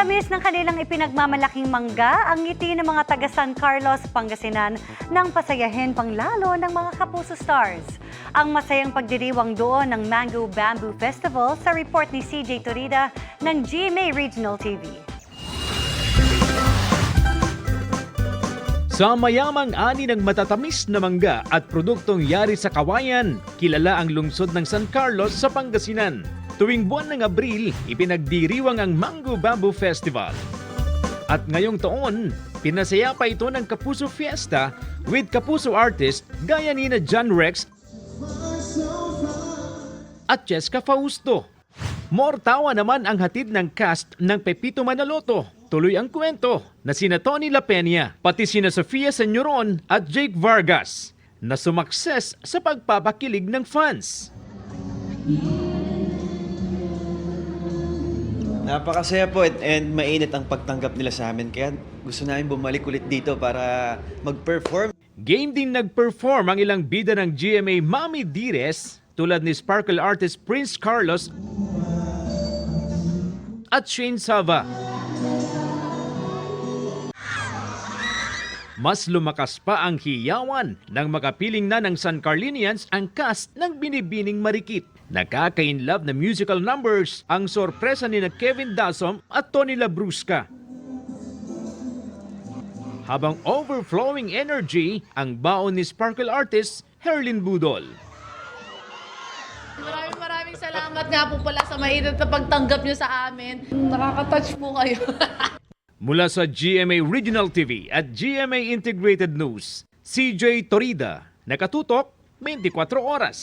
Tamis ng kanilang ipinagmamalaking mangga ang ngiti ng mga taga San Carlos, Pangasinan nang pasayahin pang lalo ng mga Kapuso Stars. Ang masayang pagdiriwang doon ng Mango Bamboo Festival sa report ni CJ Torida ng GMA Regional TV. Sa mayamang ani ng matatamis na mangga at produktong yari sa kawayan, kilala ang lungsod ng San Carlos sa Pangasinan. Tuwing buwan ng Abril, ipinagdiriwang ang Mango Bamboo Festival. At ngayong taon, pinasaya pa ito ng Kapuso Fiesta with Kapuso artist gaya nina John Rex at Cheska Fausto. More tawa naman ang hatid ng cast ng Pepito Manaloto. Tuloy ang kwento na sina Tony La Peña, pati sina Sofia Senyoron at Jake Vargas na sumakses sa pagpapakilig ng fans. Napakasaya po and mainit ang pagtanggap nila sa amin. Kaya gusto namin bumalik ulit dito para mag-perform. Game din nag-perform ang ilang bida ng GMA Mami Dires tulad ni Sparkle artist Prince Carlos at Shane Sava. Mas lumakas pa ang hiyawan nang makapiling na ng San Carlinians ang cast ng Binibining Marikit. Nakaka-inlove na musical numbers ang sorpresa ni na Kevin Dasom at Tony Labrusca. Habang overflowing energy ang baon ni Sparkle artist Herlin Budol. Maraming salamat nga po pala sa mainit na pagtanggap niyo sa amin. Nakaka-touch po kayo. Mula sa GMA Regional TV at GMA Integrated News, CJ Torida, nakatutok 24 oras.